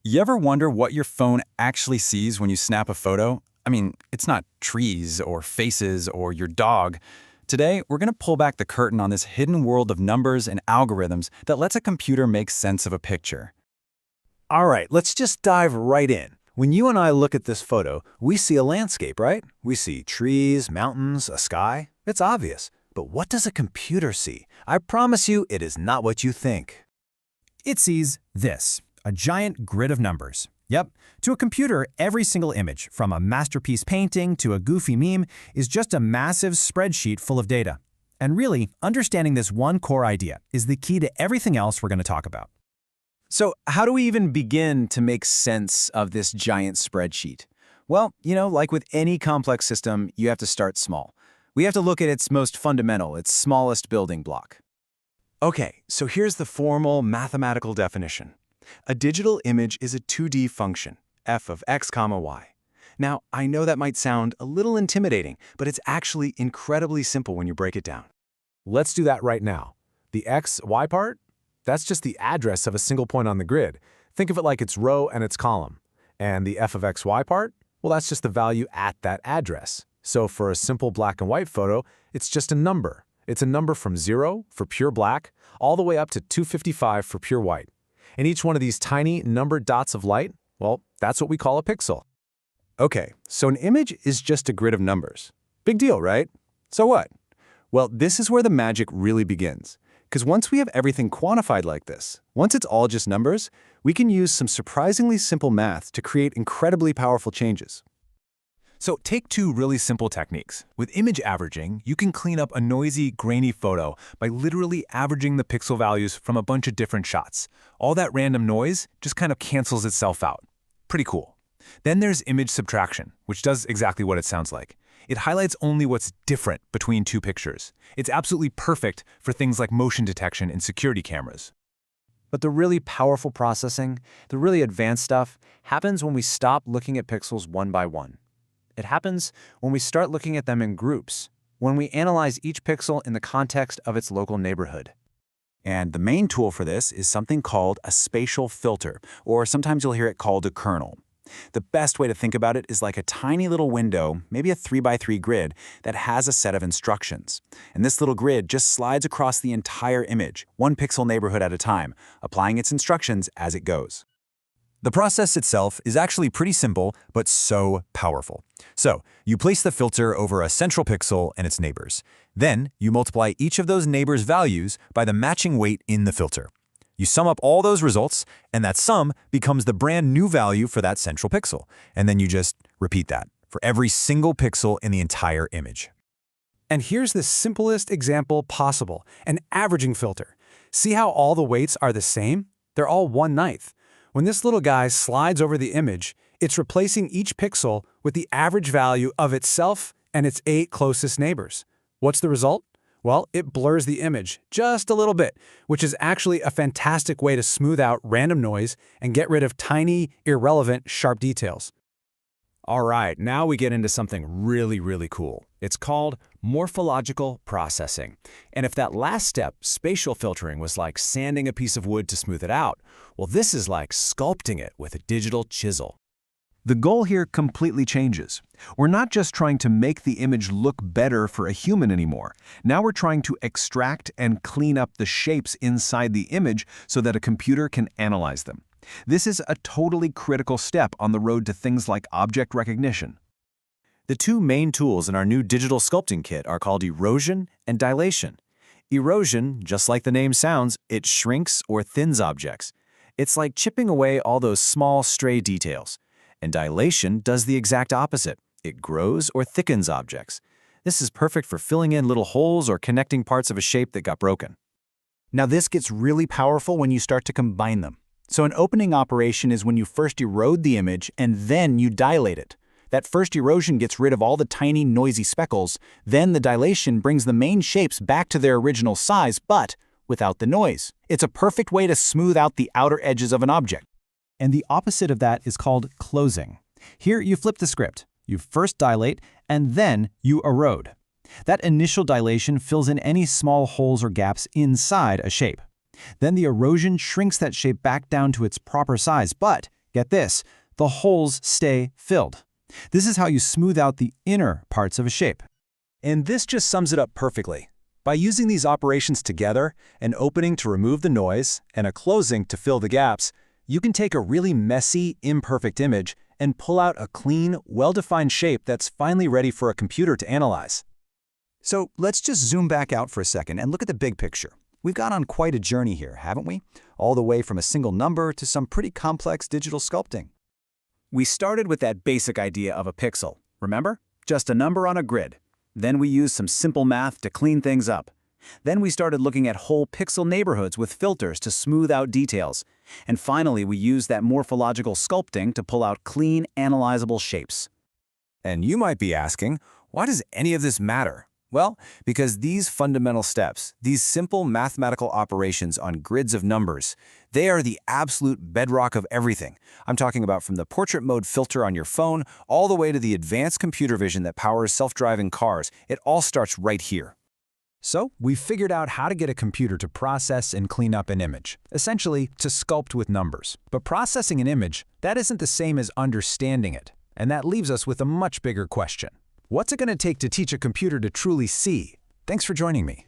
You ever wonder what your phone actually sees when you snap a photo? I mean, it's not trees or faces or your dog. Today, we're going to pull back the curtain on this hidden world of numbers and algorithms that lets a computer make sense of a picture. All right, let's just dive right in. When you and I look at this photo, we see a landscape, right? We see trees, mountains, a sky. It's obvious. But what does a computer see? I promise you, it is not what you think. It sees this, a giant grid of numbers. Yep, to a computer, every single image, from a masterpiece painting to a goofy meme, is just a massive spreadsheet full of data. And really, understanding this one core idea is the key to everything else we're going to talk about. So how do we even begin to make sense of this giant spreadsheet? Well, like with any complex system, you have to start small. We have to look at its most fundamental, its smallest building block. Okay, so here's the formal mathematical definition. A digital image is a 2D function, f of x comma y. Now, I know that might sound a little intimidating, but it's actually incredibly simple when you break it down. Let's do that right now. The x, y part? That's just the address of a single point on the grid. Think of it like its row and its column. And the f of x, y part? Well, that's just the value at that address. So for a simple black and white photo, it's just a number. It's a number from 0 for pure black, all the way up to 255 for pure white. And each one of these tiny numbered dots of light, well, that's what we call a pixel. Okay, so an image is just a grid of numbers. Big deal, right? So what? Well, this is where the magic really begins. Because once we have everything quantified like this, once it's all just numbers, we can use some surprisingly simple math to create incredibly powerful changes. So take two really simple techniques. With image averaging, you can clean up a noisy, grainy photo by literally averaging the pixel values from a bunch of different shots. All that random noise just kind of cancels itself out. Pretty cool. Then there's image subtraction, which does exactly what it sounds like. It highlights only what's different between two pictures. It's absolutely perfect for things like motion detection in security cameras. But the really powerful processing, the really advanced stuff, happens when we stop looking at pixels one by one. It happens when we start looking at them in groups, when we analyze each pixel in the context of its local neighborhood. And the main tool for this is something called a spatial filter, or sometimes you'll hear it called a kernel. The best way to think about it is like a tiny little window, maybe a 3x3 grid, that has a set of instructions. And this little grid just slides across the entire image, one pixel neighborhood at a time, applying its instructions as it goes. The process itself is actually pretty simple, but so powerful. So, you place the filter over a central pixel and its neighbors. Then, you multiply each of those neighbors' values by the matching weight in the filter. You sum up all those results, and that sum becomes the brand new value for that central pixel. And then you just repeat that for every single pixel in the entire image. And here's the simplest example possible, an averaging filter. See how all the weights are the same? They're all 1/9. When this little guy slides over the image, it's replacing each pixel with the average value of itself and its 8 closest neighbors. What's the result? Well, it blurs the image just a little bit, which is actually a fantastic way to smooth out random noise and get rid of tiny, irrelevant, sharp details. All right, now we get into something really cool. It's called morphological processing. And if that last step, spatial filtering, was like sanding a piece of wood to smooth it out, well, this is like sculpting it with a digital chisel. The goal here completely changes. We're not just trying to make the image look better for a human anymore. Now we're trying to extract and clean up the shapes inside the image so that a computer can analyze them. This is a totally critical step on the road to things like object recognition. The two main tools in our new digital sculpting kit are called erosion and dilation. Erosion, just like the name sounds, it shrinks or thins objects. It's like chipping away all those small, stray details. And dilation does the exact opposite. It grows or thickens objects. This is perfect for filling in little holes or connecting parts of a shape that got broken. Now this gets really powerful when you start to combine them. So an opening operation is when you first erode the image and then you dilate it. That first erosion gets rid of all the tiny, noisy speckles. Then the dilation brings the main shapes back to their original size, but without the noise. It's a perfect way to smooth out the outer edges of an object. And the opposite of that is called closing. Here you flip the script. You first dilate, and then you erode. That initial dilation fills in any small holes or gaps inside a shape. Then the erosion shrinks that shape back down to its proper size, but Get this, the holes stay filled. This is how you smooth out the inner parts of a shape. And this just sums it up perfectly. By using these operations together, an opening to remove the noise and a closing to fill the gaps, you can take a really messy, imperfect image and pull out a clean, well-defined shape that's finally ready for a computer to analyze. So let's just zoom back out for a second and look at the big picture. We've gone on quite a journey here, haven't we? All the way from a single number to some pretty complex digital sculpting. We started with that basic idea of a pixel, remember? Just a number on a grid. Then we used some simple math to clean things up. Then we started looking at whole pixel neighborhoods with filters to smooth out details. And finally, we used that morphological sculpting to pull out clean, analyzable shapes. And you might be asking, why does any of this matter? Well, because these fundamental steps, these simple mathematical operations on grids of numbers, they are the absolute bedrock of everything. I'm talking about from the portrait mode filter on your phone all the way to the advanced computer vision that powers self-driving cars. It all starts right here. So, we've figured out how to get a computer to process and clean up an image, essentially to sculpt with numbers. But processing an image, that isn't the same as understanding it. And that leaves us with a much bigger question. What's it going to take to teach a computer to truly see? Thanks for joining me.